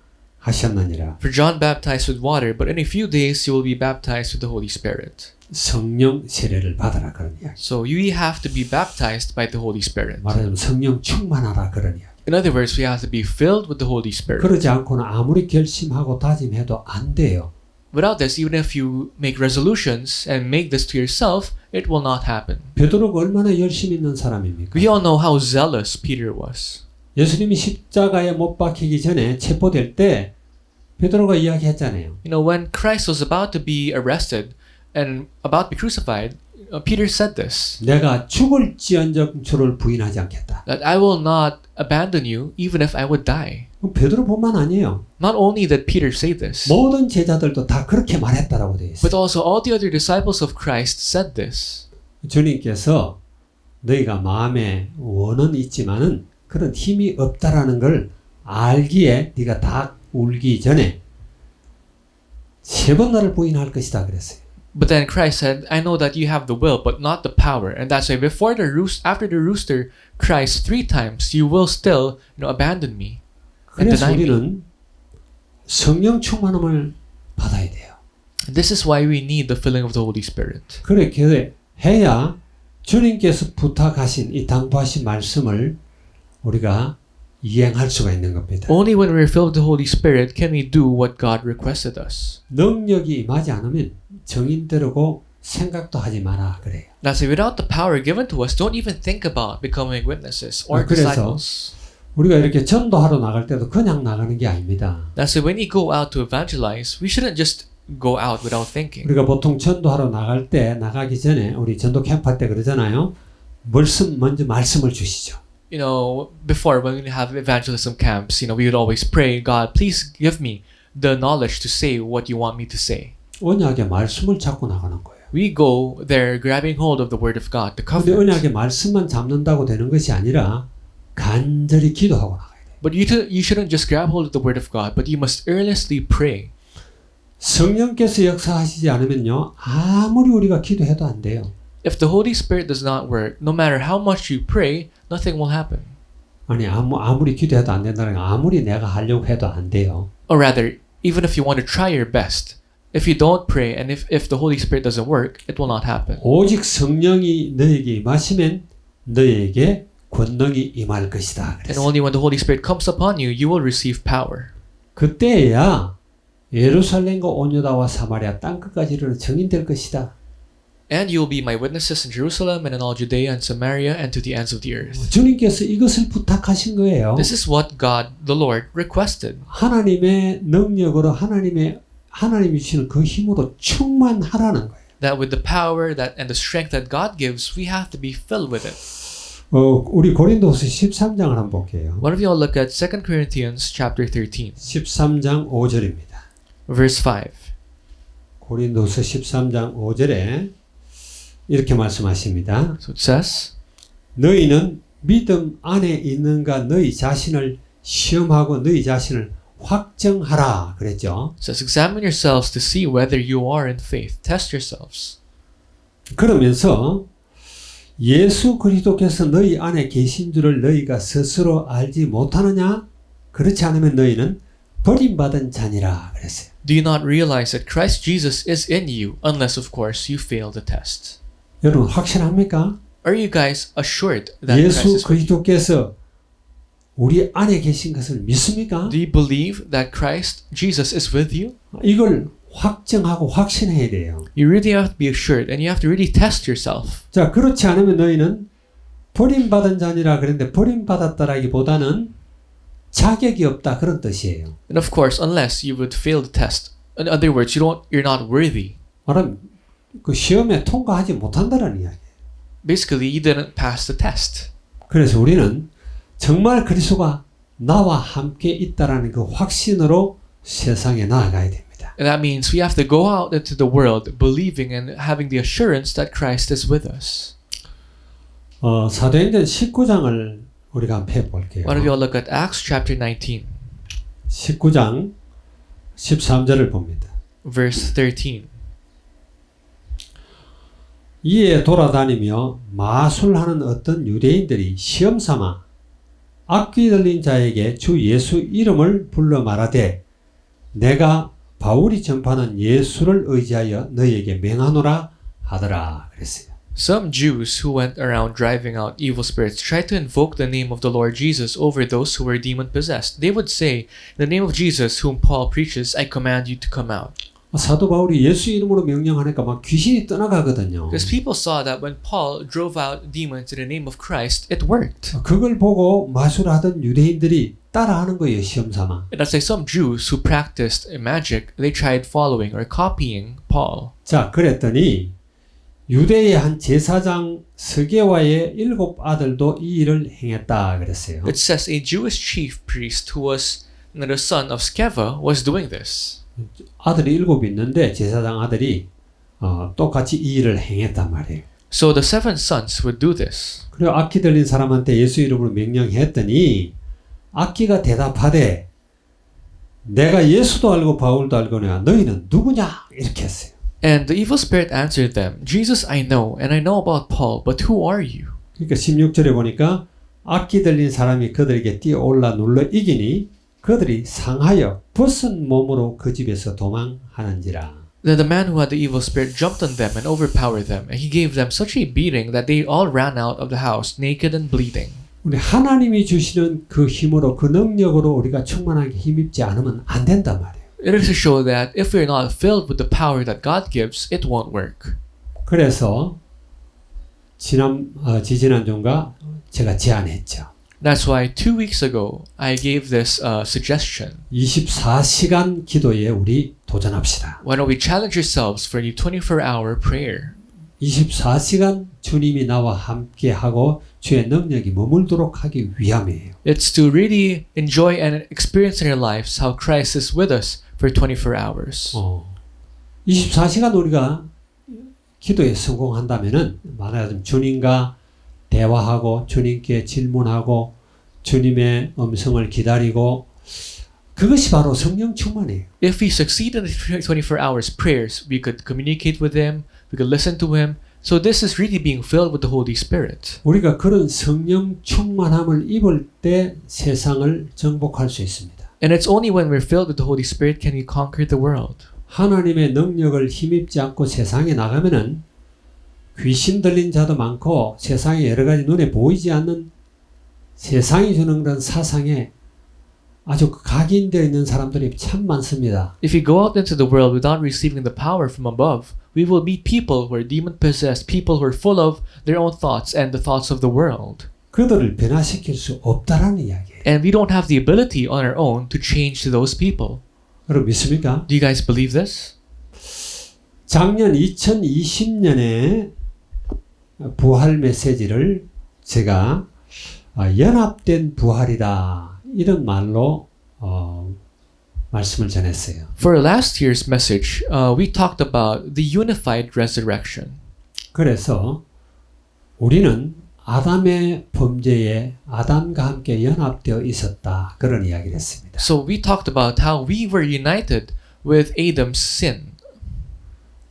하셨느니라. For John baptized with water, but in a few days you will be baptized with the Holy Spirit. 성령 세례를 받으라 그런 이야기. So you have to be baptized by the Holy Spirit. 말하자면 성령 충만하라 그런 이야기. In other words, we have to be filled with the Holy Spirit. 그러지 않고는 아무리 결심하고 다짐해도 안 돼요. Without this, even if you make resolutions and make this to yourself, it will not happen. 베드로가 얼마나 열심히 있는 사람입니까? We all know how zealous Peter was. 예수님이 십자가에 못 박히기 전에 체포될 때 베드로가 이야기했잖아요. You know, when Christ was about to be arrested and about to be crucified, Peter said this, 내가 죽을지언정 주를 부인하지 않겠다. that I will not abandon you even if I would die. 베드로뿐만 아니에요. Not only did Peter say this, 모든 제자들도 다 그렇게 말했다라고 되어 있어요. but also all the other disciples of Christ said this. 주님께서 너희가 마음에 원은 있지만은 그런 힘이 없다라는 걸 알기에 네가 다 울기 전에 세 번 나를 부인할 것이다 그랬어요. But then Christ said, I know that you have the will, but not the power. And that's why after the rooster cries 3 times, you will still, abandon me and 그래서 deny me. 우리는 성령 충만함을 받아야 돼요. This is why we need the filling of the Holy Spirit. 그렇게 해야 주님께서 부탁하신 이 당부하신 말씀을 우리가 이행할 수가 있는 겁니다. Only when we're filled with the Holy Spirit can we do what God requested us. 능력이 임하지 않으면 정인되고 생각도 하지 마라 그래요. That's why without the power given to us, don't even think about becoming witnesses or 그래서 disciples. 우리가 이렇게 전도하러 나갈 때도 그냥 나가는 게 아닙니다. That's why when we go out to evangelize, we shouldn't just go out without thinking. 우리가 보통 전도하러 나갈 때 나가기 전에 우리 전도 캠프 할 때 그러잖아요. 먼저 말씀을 주시죠. You know, before when we have evangelism camps, we would always pray, God, please give me the knowledge to say what you want me to say. 언약의 말씀을 잡고 나가는 거예요. We go there grabbing hold of the word of God, the 근데 covenant. 언약의 말씀만 잡는다고 되는 것이 아니라 간절히 기도하고 나가야 돼요. But you shouldn't just grab hold of the word of God, but you must earnestly pray. 성령께서 역사하시지 않으면요. 아무리 우리가 기도해도 안 돼요. If the Holy Spirit does not work, no matter how much you pray, nothing will happen. 아니 아무리 기도해도 안 된다는 게 아무리 내가 하려고 해도 안 돼요. Or rather, even if you want to try your best, if you don't pray and if the Holy Spirit doesn't work, it will not happen. 오직 성령이 너에게 임하시면 너에게 권능이 임할 것이다. And 그랬어요. only when the Holy Spirit comes upon you, you will receive power. 그때야 예루살렘과 온유다와 사마리아 땅끝까지 이르는 증인될 것이다. And you will be my witnesses in Jerusalem and in all Judea and Samaria and to the ends of the earth. 주님께서 이것을 부탁하신 거예요. This is what God, the Lord, requested. 하나님의 능력으로 하나님이 주시는 그 힘으로 충만하라는 거예요. That with the power and the strength that God gives, we have to be filled with it. 우리 고린도후서 13장을 한번 볼게요. Why don't we all look at 2 Corinthians chapter 13, 13장 5절입니다. verse 5. 고린도서 13장 5절에 이렇게 말씀하십니다. So it says, 너희는 믿음 안에 있는가 너희 자신을 시험하고 너희 자신을 확정하라 그랬죠. it says, examine yourselves to see whether you are in faith. Test yourselves. 그러면서 예수 그리스도께서 너희 안에 계신 줄을 너희가 스스로 알지 못하느냐? 그렇지 않으면 너희는 버림받은 자니라 그랬어요. Do you not realize that Christ Jesus is in you, unless of course you fail the test? 여러분 확신합니까? Are you guys assured that Christ 예수 is with you? 그리스도께서 우리 안에 계신 것을 믿습니까? Do you believe that Christ Jesus is with you? 이걸 확정하고 확신해야 돼요. You really have to be assured, and you have to really test yourself. 자, 그렇지 않으면 너희는 버림받은 자니라 그랬는데 버림받았다라기보다는 자격이 없다 그런 뜻이에요. And of course, unless you would fail the test. In other words, you're not worthy. 말하면 그 시험에 통과하지 못한다는 이야기예요. Basically, you didn't pass the test. 그래서 우리는 정말 그리스도가 나와 함께 있다라는 그 확신으로 세상에 나아가야 됩니다. And that means we have to go out into the world believing and having the assurance that Christ is with us. 사도행전 19장을 우리가 한번 해볼게요. Why don't we all look at Acts chapter 19, 19장 13절을 봅니다. verse 13. 이에 돌아다니며 마술하는 어떤 유대인들이 시험삼아 악귀 들린 자에게 주 예수 이름을 불러 말하되 내가 바울이 전파하는 예수를 의지하여 너희에게 명하노라 하더라 그랬어요. Some Jews who went around driving out evil spirits tried to invoke the name of the Lord Jesus over those who were demon-possessed. They would say, "In the name of Jesus whom Paul preaches, I command you to come out." 사도 바울이 예수 이름으로 명령하니까 막 귀신이 떠나가거든요. Because people saw that when Paul drove out demons in the name of Christ, it worked. 그걸 보고 마술하던 유대인들이 따라하는 거예요. 시험삼아. And that's like some Jews who practiced magic, they tried following or copying Paul. 자, 그랬더니 유대의 한 제사장 스게와의 7 아들도 이 일을 행했다 그랬어요. It says a Jewish chief priest who was the son of Sceva was doing this. 아들이 7 있는데 제사장 아들이 똑같이 이 일을 행했단 말이에요. So the 7 sons would do this. 그리고 악기 들린 사람한테 예수 이름으로 명령했더니 악기가 대답하되 내가 예수도 알고 바울도 알거니와 너희는 누구냐 이렇게 했어요. And the evil spirit answered them, Jesus I know, and I know about Paul, but who are you? 그러니까 16절에 보니까 악기 들린 사람이 그들에게 뛰어올라 눌러 이기니 그들이 상하여 벗은 몸으로 그 집에서 도망하는지라. Then the man who had the evil spirit jumped on them and overpowered them, and he gave them such a beating that they all ran out of the house naked and bleeding. 우리 하나님이 주시는 그 힘으로 그 능력으로 우리가 충만하게 힘입지 않으면 안 된단 말이에요. It is to show that if we're not filled with the power that God gives, it won't work. 그래서 지지난주인가 제가 제안했죠. That's why 2 weeks ago I gave this suggestion. 24시간 기도에 우리 도전합시다. Why don't we challenge ourselves for a 24-hour prayer? 24시간 주님이 나와 함께하고 주의 능력이 머물도록 하기 위함이에요. It's to really enjoy and experience in our lives how Christ is with us for 24 hours. 24시간 우리가 기도에 성공한다면은 말하자면 주님과 대화하고 주님께 질문하고 주님의 음성을 기다리고 그것이 바로 성령 충만이에요. If we succeed in the 24 hours prayers, we could communicate with Him, we could listen to Him. So this is really being filled with the Holy Spirit. 우리가 그런 성령 충만함을 입을 때 세상을 정복할 수 있습니다. And it's only when we're filled with the Holy Spirit can we conquer the world. 하나님의 능력을 힘입지 않고 세상에 나가면은 귀신 들린 자도 많고 세상에 여러 가지 눈에 보이지 않는 세상이 주는 그런 사상에 아주 각인되어 있는 사람들이 참 많습니다. If we go out into the world without receiving the power from above, we will meet people who are demon-possessed, people who are full of their own thoughts and the thoughts of the world. 그들을 변화시킬 수 없다라는 이야기예요. And we don't have the ability on our own to change those people. 여러분 믿습니까? Do you guys believe this? 작년 2020년에 부활 메시지를 제가 연합된 부활이다 이런 말로 말씀을 전했어요. For last year's message, we talked about the unified resurrection. 그래서 우리는 아담의 범죄에 아담과 함께 연합되어 있었다. 그런 이야기를 했습니다. So we talked about how we were united with Adam's sin.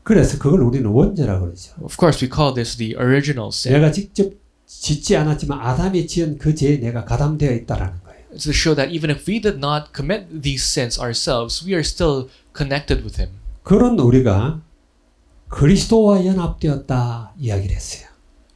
그래서 그걸 우리는 원죄라고 그러죠. Of course, we call this the original sin. 내가 직접 짓지 않았지만 아담이 지은 그 죄에 내가 가담되어 있다라는 거예요. It's to show that even if we did not commit these sins ourselves, we are still connected with Him. 그런 우리가 그리스도와 연합되었다 이야기를 했어요.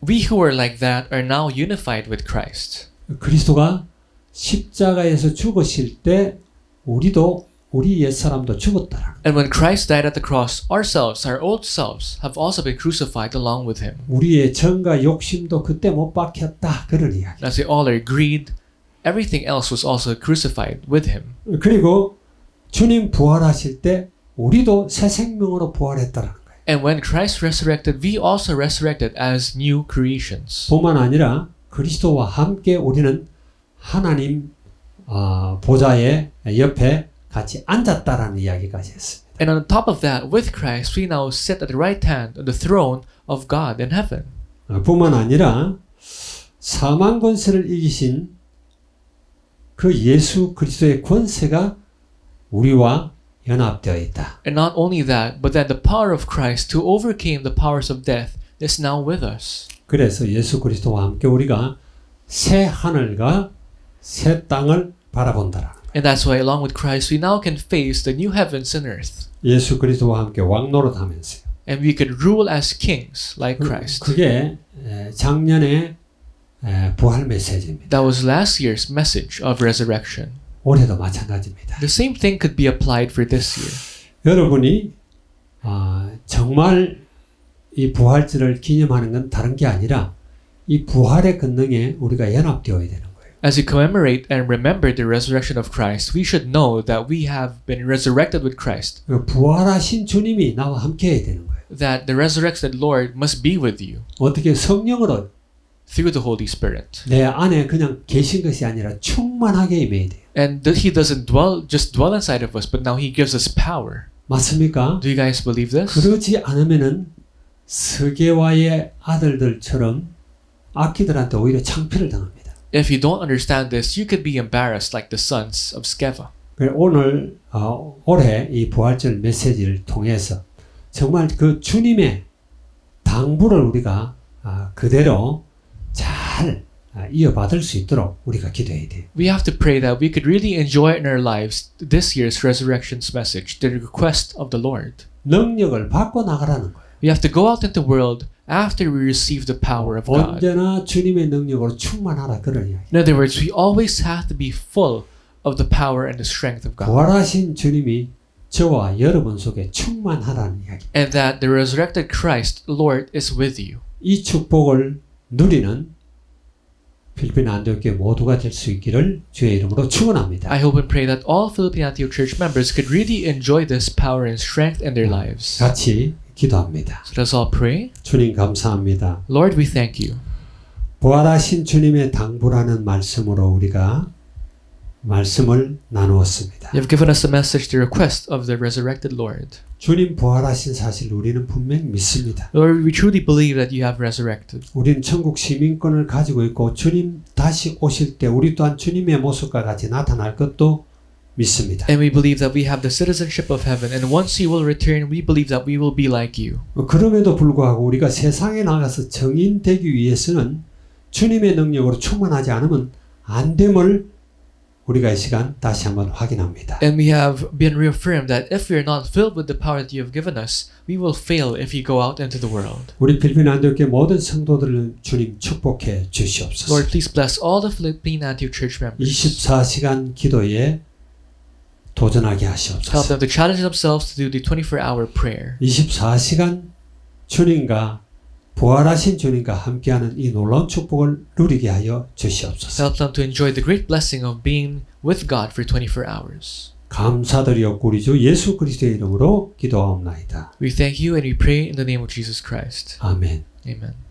We who are like that are now unified with Christ. 그리스도가 십자가에서 죽으실 때 우리도 우리 옛사람도 죽었다라는 And when Christ died at the cross, ourselves, our old selves, have also been crucified along with Him. 우리의 정과 욕심도 그때 못 박혔다 그런 이야기. As we all our greed, everything else was also crucified with Him. 그리고 주님 부활하실 때 우리도 새 생명으로 부활했다라는 거예요. And when Christ resurrected, we also resurrected as new creations. 뿐만 아니라 그리스도와 함께 우리는 하나님 보좌의 옆에 같이 앉았다라는 이야기까지 했습니다. And on top of that, with Christ, we now sit at the right hand on the throne of God in heaven. 뿐만 아니라 사망 권세를 이기신 그 예수 그리스도의 권세가 우리와 연합되어 있다. And not only that, but that the power of Christ who overcame the powers of death is now with us. 그래서 예수 그리스도와 함께 우리가 새 하늘과 새 땅을 바라본다라는 거예요. And that's why along with Christ, we now can face the new heavens and earth. 예수 그리스도와 함께 왕노릇하면서요. And we could rule as kings like Christ. 그게 작년에 부활 메시지입니다. That was last year's message of resurrection. 올해도 마찬가지입니다. The same thing could be applied for this year. 여러분이 정말 이 부활절을 기념하는 건 다른 게 아니라 이 부활의 권능에 우리가 연합되어야 되는 거예요. As we commemorate and remember the resurrection of Christ, we should know that we have been resurrected with Christ. 부활하신 주님이 나와 함께 해야 되는 거예요. That the resurrected Lord must be with you 어떻게 성령으로 through the Holy Spirit. 내 안에 그냥 계신 것이 아니라 충만하게 임해야 돼요. And that He doesn't just dwell inside of us, but now He gives us power. 맞습니까? Do you guys believe this? 그러지 않으면은 스게와의 아들들처럼 악기들한테 오히려 창피를 당합니다. If you don't understand this, you could be embarrassed like the sons of Sceva. 오늘 올해 이 부활절 메시지를 통해서 정말 그 주님의 당부를 우리가 그대로 잘 이어받을 수 있도록 우리가 기도해야 돼요. We have to pray that we could really enjoy in our lives this year's resurrection's message, the request of the Lord. 능력을 받고 나가라는 거예요. We have to go out into the world after we receive the power of God. 언제나 주님의 능력으로 충만하라 그런 이야기. In other words, we always have to be full of the power and the strength of God. 부활하신 주님이 저와 여러분 속에 충만하라는 이야기. And that the resurrected Christ, Lord, is with you. 이 축복을 누리는 필리핀 안디옥교회 모두가 될 수 있기를 주의 이름으로 축원합니다. I hope and pray that all Philippine Antioch Church members could really enjoy this power and strength in their lives. 같이 기도합니다. So let's all pray. 주님 감사합니다. Lord, we thank you. 부활하신 주님의 당부라는 말씀으로 우리가 말씀을 나누었습니다. You have given us a message, the request of the resurrected Lord. 주님 부활하신 사실 우리는 분명 믿습니다. Lord, we truly believe that you have resurrected. 우리는 천국 시민권을 가지고 있고 주님 다시 오실 때 우리 또한 주님의 모습과 같이 나타날 것도 믿습니다. And we believe that we have the citizenship of heaven. And once you will return, we believe that we will be like you. 그럼에도 불구하고 우리가 세상에 나가서 정인되기 위해서는 주님의 능력으로 충만하지 않으면 안 됨을 우리가 이 시간 다시 한번 확인합니다. And we have been reaffirmed that if we are not filled with the power that you have given us, we will fail if you go out into the world. 우리 필리핀 안디옥교회 모든 성도들을 주님 축복해 주시옵소서. Lord, please bless all the Philippine Antioch Church members. 24시간 기도에 도전하게 Help 하시옵소서. them to challenge themselves to do the 24-hour prayer. 24시간 주님과 부활하신 주님과 함께하는 이 놀라운 축복을 누리게 하여 주시옵소서. Help them to enjoy the great blessing of being with God for 24 hours. 감사드리옵고 우리 주 예수 그리스도의 이름으로 기도하옵나이다. We thank you and we pray in the name of Jesus Christ. 아멘. Amen.